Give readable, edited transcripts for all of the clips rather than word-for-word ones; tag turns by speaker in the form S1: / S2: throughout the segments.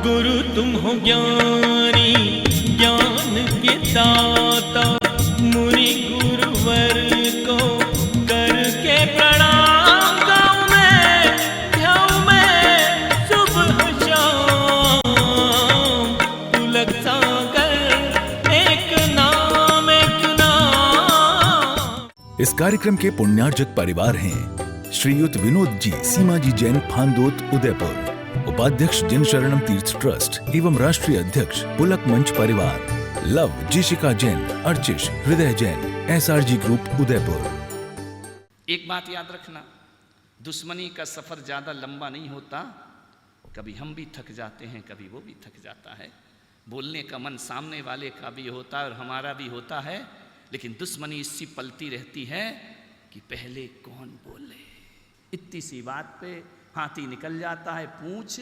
S1: गुरु तुम हो ज्ञानी ज्ञान के दाता, मुनि गुरुवर को करके प्रणाम गाऊं मैं सुबह शाम। पुलक सागर एक नाम एक नाम।
S2: इस कार्यक्रम के पुण्यार्जक परिवार हैं श्रीयुत विनोद जी सीमा जी जैन फांदोत उदयपुर, उपाध्यक्ष जिन शरणम तीर्थ ट्रस्ट एवं राष्ट्रीय अध्यक्ष पुलक मंच परिवार, लव जिशिका जैन, अर्चिश हृदय जैन, SRG ग्रुप उदयपुर।
S3: एक बात याद रखना, दुश्मनी का सफर ज्यादा लंबा नहीं होता। कभी हम भी थक जाते हैं, कभी वो भी थक जाता है। बोलने का मन सामने वाले का भी होता है और हमारा भी होता है, लेकिन दुश्मनी इससी पलती रहती है कि पहले कौन बोले। इतनी सी बात पे हाथी निकल जाता है, पूंछ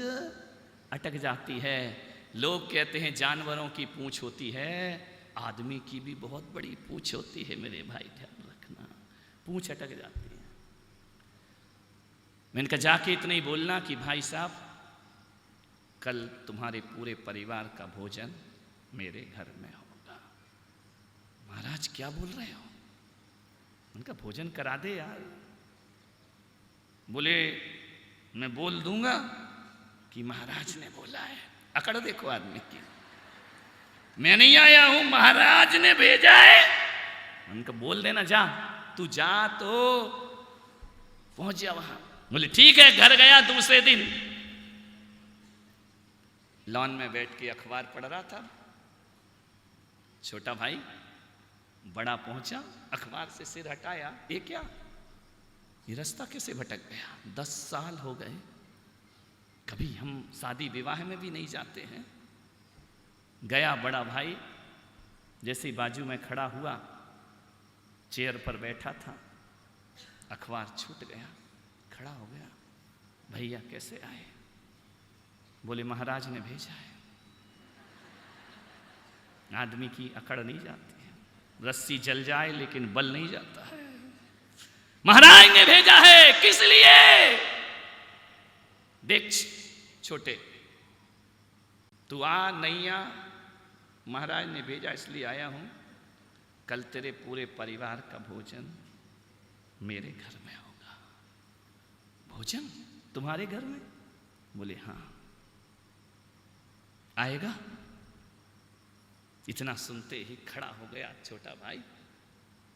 S3: अटक जाती है। लोग कहते हैं जानवरों की पूंछ होती है, आदमी की भी बहुत बड़ी पूंछ होती है मेरे भाई, ध्यान रखना, पूंछ अटक जाती है। मैंने कहा जाके इतना ही बोलना कि भाई साहब कल तुम्हारे पूरे परिवार का भोजन मेरे घर में होगा। महाराज क्या बोल रहे हो? उनका भोजन करा दे यार। बोले मैं बोल दूंगा कि महाराज ने बोला है। अकड़ देखो आदमी की, मैं नहीं आया हूं, महाराज ने भेजा है। उनका बोल देना, जा तू जा तो पहुंच जा वहां। बोले ठीक है। घर गया। दूसरे दिन लॉन में बैठ के अखबार पढ़ रहा था। छोटा भाई बड़ा पहुंचा, अखबार से सिर हटाया, ये क्या, ये रास्ता कैसे भटक गया? 10 साल हो गए, कभी हम शादी विवाह में भी नहीं जाते हैं। गया बड़ा भाई, जैसे बाजू में खड़ा हुआ, चेयर पर बैठा था, अखबार छूट गया, खड़ा हो गया। भैया कैसे आए? बोले महाराज ने भेजा है। आदमी की अकड़ नहीं जाती है, रस्सी जल जाए लेकिन बल नहीं जाता है। महाराज ने भेजा है, किस लिए? देख छोटे, तू आ नहीं आ, महाराज ने भेजा इसलिए आया हूं। कल तेरे पूरे परिवार का भोजन मेरे घर में होगा। भोजन तुम्हारे घर में? बोले हाँ। आएगा? इतना सुनते ही खड़ा हो गया छोटा भाई,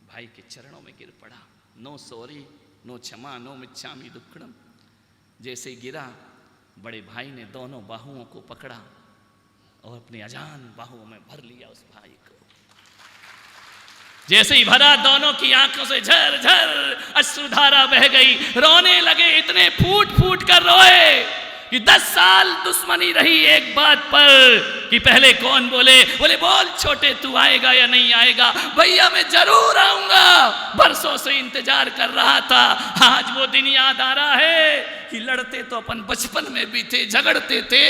S3: भाई के चरणों में गिर पड़ा। नो सॉरी, नो क्षमा, नो मिच्छामि दुक्कड़म। जैसे गिरा, बड़े भाई ने दोनों बाहुओं को पकड़ा और अपने अजान बाहुओं में भर लिया उस भाई को। जैसे ही भरा, दोनों की आंखों से झर झर अश्रुधारा बह गई। रोने लगे, इतने फूट फूट कर रोए कि 10 साल दुश्मनी रही एक बात पर कि पहले कौन बोले। बोले बोल छोटे, तू आएगा या नहीं आएगा? भैया मैं जरूर आऊंगा, बरसों से इंतजार कर रहा था। आज वो दिन याद आ रहा है कि लड़ते तो अपन बचपन में भी थे, झगड़ते थे,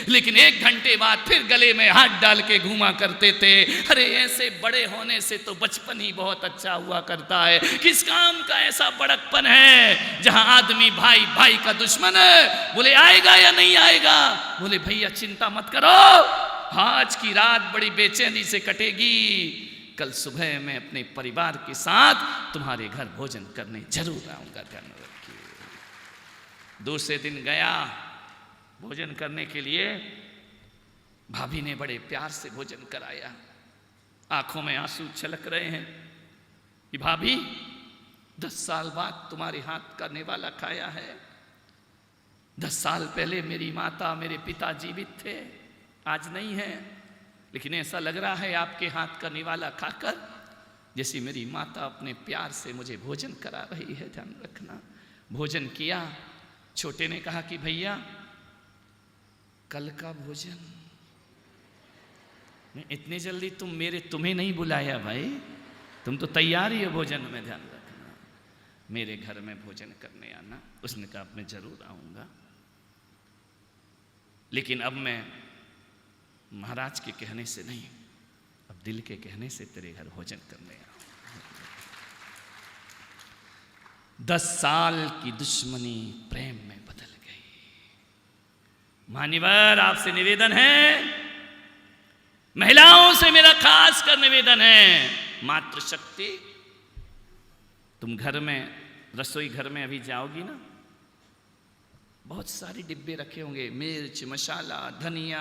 S3: लेकिन 1 घंटे बाद फिर गले में हाथ डाल के घूमा करते थे। अरे ऐसे बड़े होने से तो बचपन ही बहुत अच्छा हुआ करता है। किस काम का ऐसा बड़कपन है जहां आदमी भाई भाई का दुश्मन है। बोले आएगा या नहीं आएगा? बोले भैया चिंता मत करो, आज की रात बड़ी बेचैनी से कटेगी, कल सुबह मैं अपने परिवार के साथ तुम्हारे घर भोजन करने जरूर आऊंगा, ध्यान रखिए। दूसरे दिन गया भोजन करने के लिए, भाभी ने बड़े प्यार से भोजन कराया। आंखों में आंसू छलक रहे हैं कि भाभी 10 साल बाद तुम्हारे हाथ का निवाला खाया है। 10 साल पहले मेरी माता मेरे पिता जीवित थे, आज नहीं है, लेकिन ऐसा लग रहा है आपके हाथ का निवाला खाकर जैसे मेरी माता अपने प्यार से मुझे भोजन करा रही है, ध्यान रखना। भोजन किया। छोटे ने कहा कि भैया कल का भोजन, इतने जल्दी तुम्हें नहीं बुलाया भाई, तुम तो तैयार ही हो भोजन में, ध्यान रखना, मेरे घर में भोजन करने आना। उसने कहा मैं जरूर आऊंगा, लेकिन अब मैं महाराज के कहने से नहीं, अब दिल के कहने से तेरे घर भोजन करने आऊंगा। 10 साल की दुश्मनी प्रेम में बदल गई। मान्यवर आपसे निवेदन है, महिलाओं से मेरा खास कर निवेदन है, मातृशक्ति, तुम घर में, रसोई घर में अभी जाओगी ना, बहुत सारी डिब्बे रखे होंगे, मिर्च, मसाला, धनिया,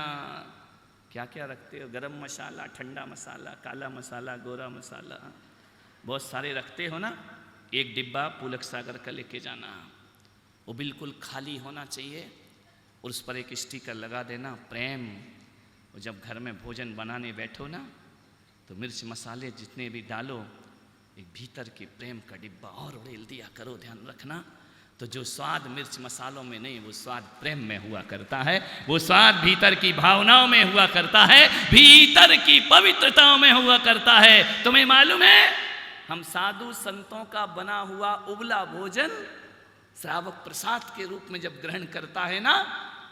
S3: क्या क्या रखते हो, गरम मसाला, ठंडा मसाला, काला मसाला, गोरा मसाला, बहुत सारे रखते हो ना। एक डिब्बा पुलक सागर का लेके जाना, वो बिल्कुल खाली होना चाहिए और उस पर एक स्टिकर लगा देना, प्रेम। और जब घर में भोजन बनाने बैठो ना, तो मिर्च मसाले जितने भी डालो, एक भीतर के प्रेम का डिब्बा और उड़ेल दिया करो, ध्यान रखना। तो जो स्वाद मिर्च मसालों में नहीं, वो स्वाद प्रेम में हुआ करता है, वो स्वाद भीतर की भावनाओं में हुआ करता है, भीतर की पवित्रताओं में हुआ करता है। तुम्हें मालूम है, हम साधु संतों का बना हुआ उबला भोजन श्रावक प्रसाद के रूप में जब ग्रहण करता है ना,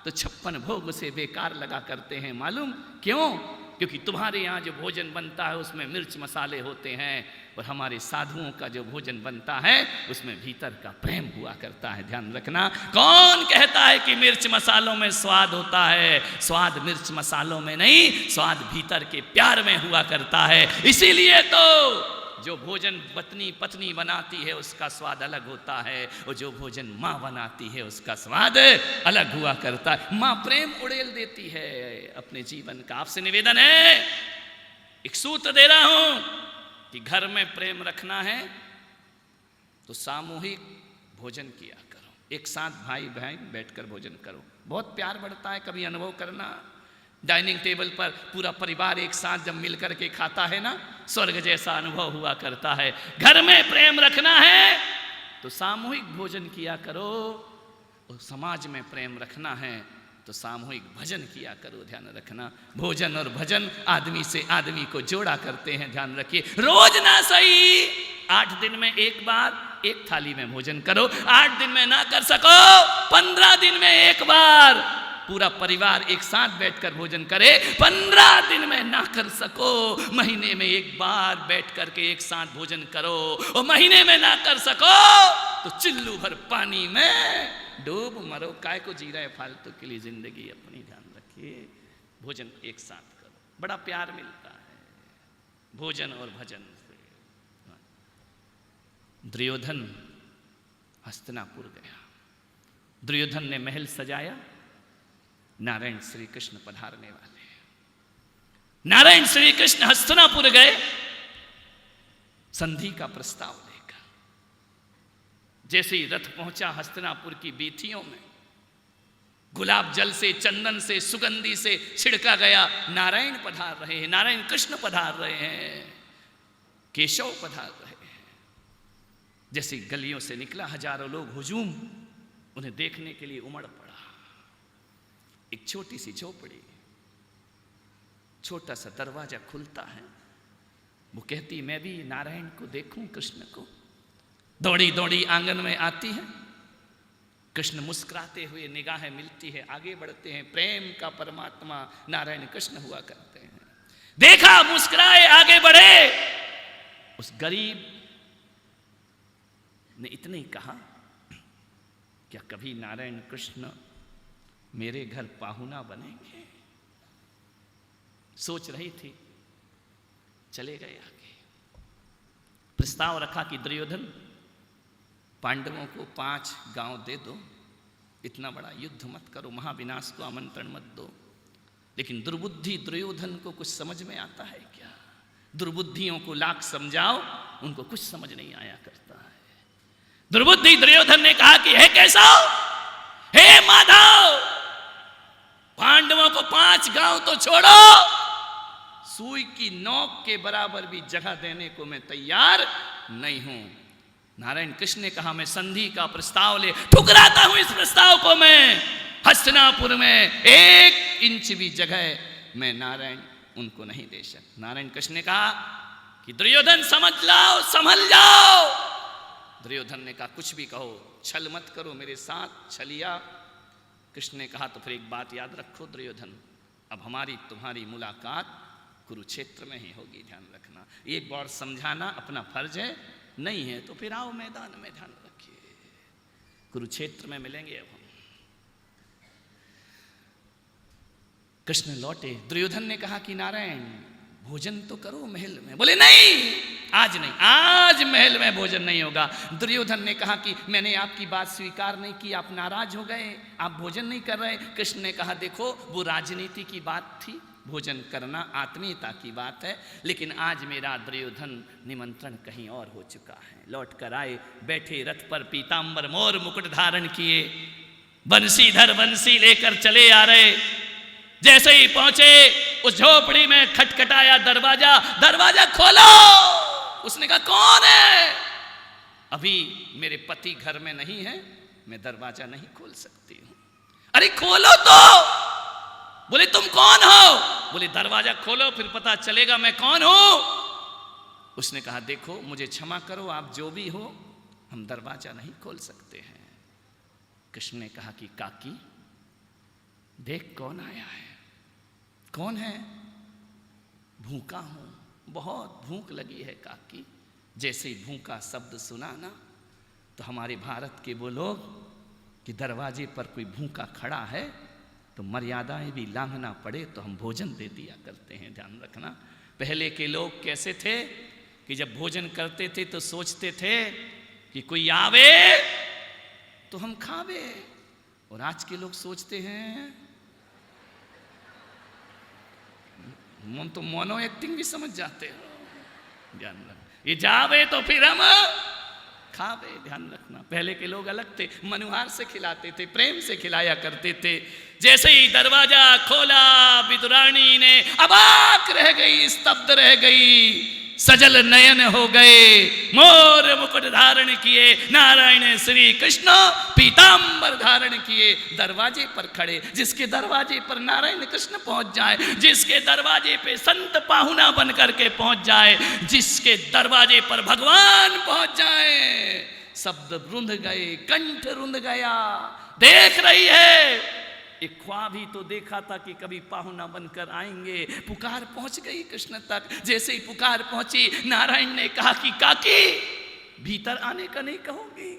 S3: तो 56 भोग उसे बेकार लगा करते हैं। मालूम क्यों? क्योंकि तुम्हारे यहाँ जो भोजन बनता है उसमें मिर्च मसाले होते हैं, और हमारे साधुओं का जो भोजन बनता है उसमें भीतर का प्रेम हुआ करता है। ध्यान रखना, कौन कहता है कि मिर्च मसालों में स्वाद होता है? स्वाद मिर्च मसालों में नहीं, स्वाद भीतर के प्यार में हुआ करता है। इसीलिए तो जो भोजन पत्नी बनाती है उसका स्वाद अलग होता है, और जो भोजन माँ बनाती है उसका स्वाद अलग हुआ करता है। माँ प्रेम उड़ेल देती है अपने जीवन का। आपसे निवेदन है, एक सूत्र दे रहा हूं कि घर में प्रेम रखना है तो सामूहिक भोजन किया करो, एक साथ भाई बहन बैठकर भोजन करो, बहुत प्यार बढ़ता है। कभी अनुभव करना, डाइनिंग टेबल पर पूरा परिवार एक साथ जब मिलकर के खाता है ना, स्वर्ग जैसा अनुभव हुआ करता है। घर में प्रेम रखना है तो सामूहिक भोजन किया करो, और समाज में प्रेम रखना है तो सामूहिक भजन किया करो। ध्यान रखना, भोजन और भजन आदमी से आदमी को जोड़ा करते हैं। ध्यान रखिए, रोज ना सही 8 दिन में एक बार एक थाली में भोजन करो। 8 दिन में ना कर सको 15 दिन में एक बार पूरा परिवार एक साथ बैठकर भोजन करे। 15 दिन में ना कर सको, महीने में एक बार बैठ करके एक साथ भोजन करो। और महीने में ना कर सको तो चिल्लू भर पानी में डूब मरो। काय को जी रहे फालतू के लिए जिंदगी अपनी। ध्यान रखिए, भोजन एक साथ करो, बड़ा प्यार मिलता है भोजन और भजन से। दुर्योधन हस्तिनापुर गया, दुर्योधन ने महल सजाया, नारायण श्री कृष्ण पधारने वाले। नारायण श्री कृष्ण हस्तिनापुर गए संधि का प्रस्ताव लेकर। जैसे ही रथ पहुंचा हस्तिनापुर की बीथियों में, गुलाब जल से, चंदन से, सुगंधि से छिड़का गया। नारायण पधार रहे हैं, नारायण कृष्ण पधार रहे हैं, केशव पधार रहे हैं। जैसे गलियों से निकला, हजारों लोग हुजूम उन्हें देखने के लिए उमड़ पड़ा। एक छोटी सी झोपड़ी, छोटा सा दरवाजा खुलता है। वो कहती, मैं भी नारायण को देखूं, कृष्ण को। दौड़ी दौड़ी आंगन में आती है। कृष्ण मुस्कुराते हुए निगाहें मिलती है, आगे बढ़ते हैं। प्रेम का परमात्मा नारायण कृष्ण हुआ करते हैं। देखा, मुस्कुराए, आगे बढ़े। उस गरीब ने इतने ही कहा, क्या कभी नारायण कृष्ण मेरे घर पाहुना बनेंगे? सोच रही थी, चले गए आगे। प्रस्ताव रखा कि दुर्योधन, पांडवों को 5 गांव दे दो, इतना बड़ा युद्ध मत करो, महाविनाश को आमंत्रण मत दो। लेकिन दुर्बुद्धि दुर्योधन को कुछ समझ में आता है क्या? दुर्बुद्धियों को लाख समझाओ, उनको कुछ समझ नहीं आया करता है। दुर्बुद्धि दुर्योधन ने कहा कि हे केशव, हे माधव, पांडवों को 5 गांव तो छोड़ो, सुई की नोक के बराबर भी जगह देने को मैं तैयार नहीं हूं। नारायण कृष्ण ने कहा, मैं संधि का प्रस्ताव ले ठुकराता हूं इस प्रस्ताव को। मैं हस्तिनापुर में 1 इंच भी जगह मैं नारायण उनको नहीं दे सकता। नारायण कृष्ण ने कहा कि दुर्योधन समझ लाओ, संभल जाओ। दुर्योधन ने कहा, कुछ भी कहो, छल मत करो मेरे साथ, छलिया। कृष्ण ने कहा, तो फिर एक बात याद रखो दुर्योधन, अब हमारी तुम्हारी मुलाकात कुरुक्षेत्र में ही होगी। ध्यान रखना, एक बार समझाना अपना फर्ज है, नहीं है तो फिर आओ मैदान में। ध्यान रखिए, कुरुक्षेत्र में मिलेंगे अब हम। कृष्ण लौटे, दुर्योधन ने कहा कि नारायण भोजन तो करो महल में। बोले नहीं, आज नहीं, आज महल में भोजन नहीं होगा। दुर्योधन ने कहा कि मैंने आपकी बात स्वीकार नहीं की, आप नाराज हो गए, आप भोजन नहीं कर रहे। कृष्ण ने कहा देखो वो राजनीति की बात थी, भोजन करना आत्मीयता की बात है, लेकिन आज मेरा दुर्योधन निमंत्रण कहीं और हो चुका है। लौट कर आए, बैठे रथ पर, पीतांबर मोर मुकुट धारण किए, बंसीधर बंसी लेकर चले आ रहे। जैसे ही पहुंचे उस झोपड़ी में खटखटाया दरवाजा, दरवाजा खोलो। उसने कहा कौन है? अभी मेरे पति घर में नहीं है, मैं दरवाजा नहीं खोल सकती हूं। अरे खोलो तो। बोले तुम कौन हो? बोले दरवाजा खोलो फिर पता चलेगा मैं कौन हूं। उसने कहा देखो मुझे क्षमा करो, आप जो भी हो, हम दरवाजा नहीं खोल सकते हैं। कृष्ण ने कहा कि काकी देख कौन आया है। कौन है? भूखा हूं, बहुत भूख लगी है काकी। जैसे ही भूखा शब्द सुना ना, तो हमारे भारत के वो लोग कि दरवाजे पर कोई भूखा खड़ा है तो मर्यादाएं भी लांघना पड़े तो हम भोजन दे दिया करते हैं, ध्यान रखना। पहले के लोग कैसे थे कि जब भोजन करते थे तो सोचते थे कि कोई आवे तो हम खावे, और आज के लोग सोचते हैं, हम तो मोनो एक्टिंग भी समझ जाते हो, ध्यान रखना। ये जावे तो फिर हम खावे, ध्यान रखना। पहले के लोग अलग थे, मनुहार से खिलाते थे, प्रेम से खिलाया करते थे। जैसे ही दरवाजा खोला, विदुरानी ने अबाक रह गई, स्तब्ध रह गई, सजल नयन हो गए, मोर मुकुट धारण किए, नारायण श्री कृष्ण पीतांबर धारण किए, दरवाजे पर खड़े। जिसके दरवाजे पर नारायण कृष्ण पहुंच जाए, जिसके दरवाजे पे संत पाहुना बन करके पहुंच जाए, जिसके दरवाजे पर भगवान पहुंच जाए, शब्द रुंध गए, कंठ रुंध गया। देख रही है, एक ख्वाब ही तो देखा था कि कभी पाहुना बनकर आएंगे। पुकार पहुंच गई कृष्ण तक। जैसे ही पुकार पहुंची, नारायण ने कहा कि काकी भीतर आने का नहीं कहोगी?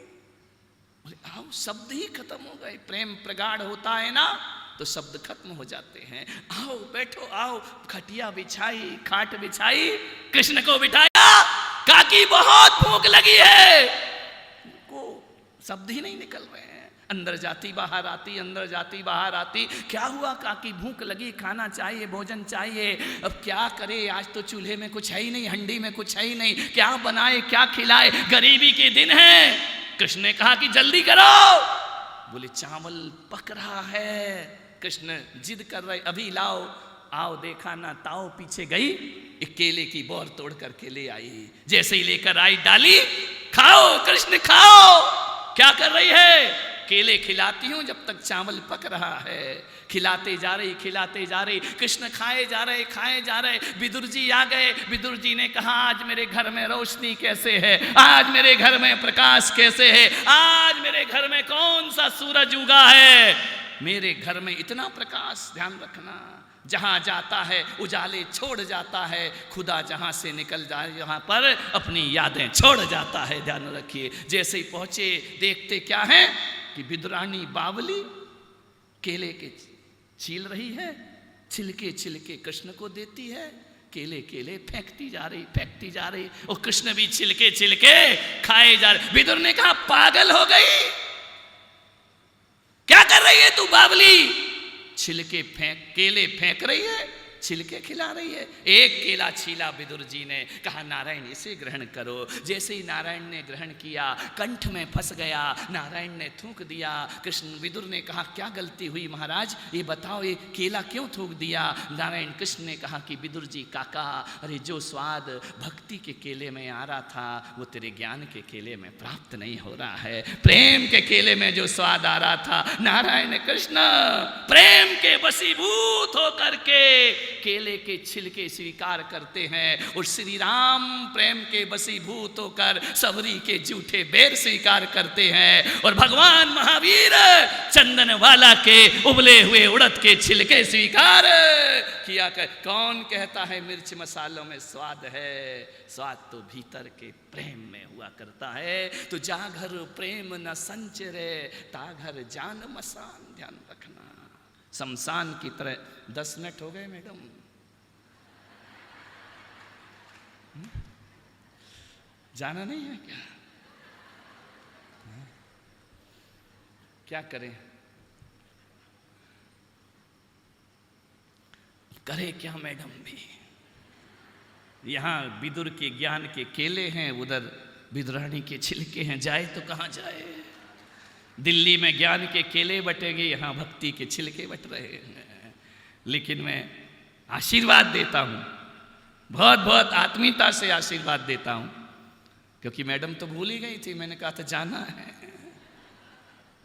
S3: बोले आओ। शब्द ही खत्म हो गए। प्रेम प्रगाढ़ होता है ना तो शब्द खत्म हो जाते हैं। आओ बैठो, आओ। खटिया बिछाई, खाट बिछाई, कृष्ण को बिठाया। काकी बहुत भूख लगी है, को शब्द ही नहीं निकल रहे हैं। अंदर जाती बाहर आती, अंदर जाती बाहर आती। क्या हुआ काकी? भूख लगी, खाना चाहिए, भोजन चाहिए। अब क्या करे, आज तो चूल्हे में कुछ है ही नहीं, हंडी में कुछ है ही नहीं, क्या बनाए, क्या खिलाए, गरीबी के दिन है। कृष्ण ने कहा कि जल्दी करो। बोले चावल पक रहा है। कृष्ण जिद कर रहे, अभी लाओ। आओ, देखा ना ताओ पीछे गई, एक केले की बोर तोड़ करके ले आई। जैसे ही लेकर आई, डाली, खाओ कृष्ण खाओ। क्या कर रही है? केले खिलाती हूं जब तक चावल पक रहा है। खिलाते जा रही, खिलाते जा रही। कृष्ण खाए जा रहे, खाए जा रहे। विदुर जी आ गए। विदुर जी ने कहा आज मेरे घर में रोशनी कैसे है, आज मेरे घर में प्रकाश कैसे है, आज मेरे घर में कौन सा सूरज उगा है। मेरे घर में इतना प्रकाश, ध्यान रखना, जहां जाता है उजाले छोड़ जाता है। खुदा जहां से निकल जाए जहां पर अपनी यादें छोड़ जाता है, ध्यान रखिए। जैसे ही पहुंचे, देखते क्या है कि विदुरानी बावली केले के छील रही है, छिलके छिलके कृष्ण को देती है। केले केले फेंकती जा रही, फेंकती जा रही, और कृष्ण भी छिलके छिलके खाए जा रहे। विदुर ने कहा पागल हो गई, क्या कर रही है तू बावली? छिलके फेंक, केले फेंक रही है, छिलके खिला रही है। एक केला छीला विदुर जी ने, कहा नारायण इसे ग्रहण करो। जैसे ही नारायण ने ग्रहण किया, कंठ में फंस गया। नारायण ने थूक दिया। कृष्ण विदुर ने कहा क्या गलती हुई महाराज, ये बताओ, ये केला क्यों थूक दिया? नारायण कृष्ण ने कहा कि विदुर जी काका, अरे जो स्वाद भक्ति के केले में आ रहा था वो तेरे ज्ञान के केले में प्राप्त नहीं हो रहा है। प्रेम के केले में जो स्वाद आ रहा था, नारायण कृष्ण प्रेम के वशीभूत होकर के केले के छिलके स्वीकार करते हैं, और श्री राम प्रेम के वशीभूत होकर सबरी के जूठे बेर स्वीकार करते हैं, और भगवान महावीर चंदन वाला के उबले हुए उड़द के छिलके स्वीकार किया कर। कौन कहता है मिर्च मसालों में स्वाद है? स्वाद तो भीतर के प्रेम में हुआ करता है। तो जा घर प्रेम न संचरे, ता घर जान मसान, ध्यान रखना। शमशान की तरह। 10 मिनट हो गए मैडम। जाना नहीं है क्या? क्या करें? करे क्या मैडम भी? यहाँ विदुर के ज्ञान के केले हैं, उधर विदुरानी के छिलके हैं, जाए तो कहाँ जाए? दिल्ली में ज्ञान के केले बटेंगे, यहाँ भक्ति के छिलके बट रहे हैं। लेकिन मैं आशीर्वाद देता हूँ, बहुत बहुत आत्मीयता से आशीर्वाद देता हूँ, क्योंकि मैडम तो भूल ही गई थी, मैंने कहा था जाना है।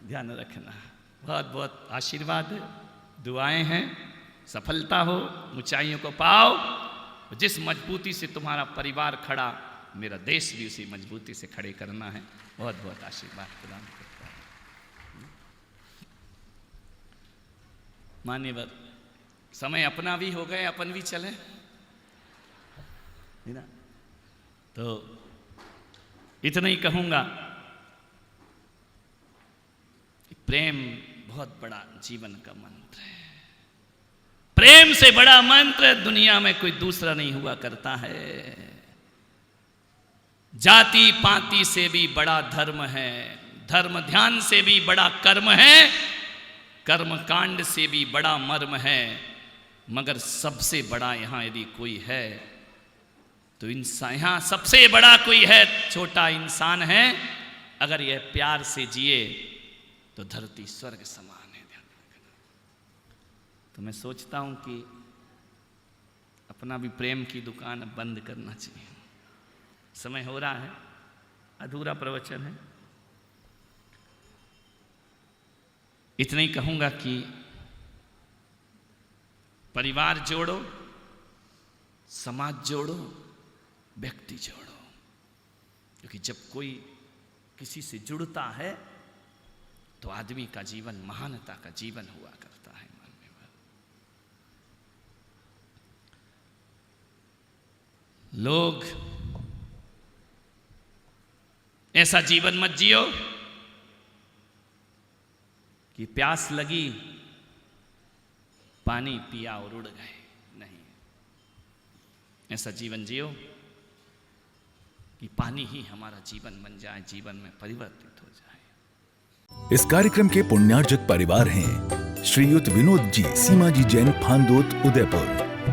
S3: ध्यान रखना, बहुत बहुत आशीर्वाद है, दुआएं हैं, सफलता हो, ऊंचाइयों को पाओ। जिस मजबूती से तुम्हारा परिवार खड़ा, मेरा देश भी उसी मजबूती से खड़े करना है। बहुत बहुत आशीर्वाद प्रदान करता हूँ। मान्यवर, समय अपना भी हो गए, अपन भी चले ना। तो इतना ही कहूँगा, प्रेम बहुत बड़ा जीवन का मंत्र है। प्रेम से बड़ा मंत्र दुनिया में कोई दूसरा नहीं हुआ करता है। जाति पाति से भी बड़ा धर्म है, धर्म ध्यान से भी बड़ा कर्म है, कर्म कांड से भी बड़ा मर्म है। मगर सबसे बड़ा यहाँ यदि कोई है तो इंसान, यहाँ सबसे बड़ा कोई है, छोटा इंसान है। अगर यह प्यार से जिए तो धरती स्वर्ग समान है। ध्यान रखना। तो मैं सोचता हूं कि अपना भी प्रेम की दुकान बंद करना चाहिए। समय हो रहा है, अधूरा प्रवचन है। इतना ही कहूंगा कि परिवार जोड़ो, समाज जोड़ो, व्यक्ति जोड़ो। क्योंकि जब कोई किसी से जुड़ता है तो आदमी का जीवन महानता का जीवन हुआ करता है। लोग ऐसा जीवन मत जियो कि प्यास लगी, पानी पिया और उड़ गए। नहीं, ऐसा जीवन जियो कि पानी ही हमारा जीवन बन जाए, जीवन में परिवर्तित हो जाए।
S2: इस कार्यक्रम के पुण्यार्जक परिवार हैं श्रीयुत विनोद जी, सीमा जी जैन, फांदोत, उदयपुर,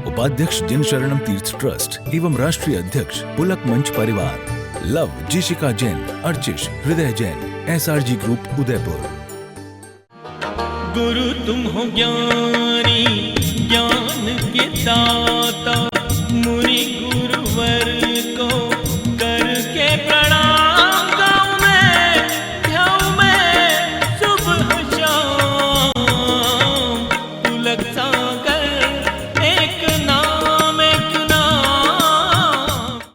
S2: उपाध्यक्ष जिन शरणम तीर्थ ट्रस्ट एवं राष्ट्रीय अध्यक्ष पुलक मंच परिवार, लव, जिशिका जैन, अर्चिश, हृदय जैन, SRG ग्रुप, उदयपुर।
S1: गुरु तुम हो ज्ञानी, ज्ञान के दाता, मुनि गुरुवर को करके प्रणाम गाऊं मैं, ध्याऊं मैं सुबह शाम, पुलक सा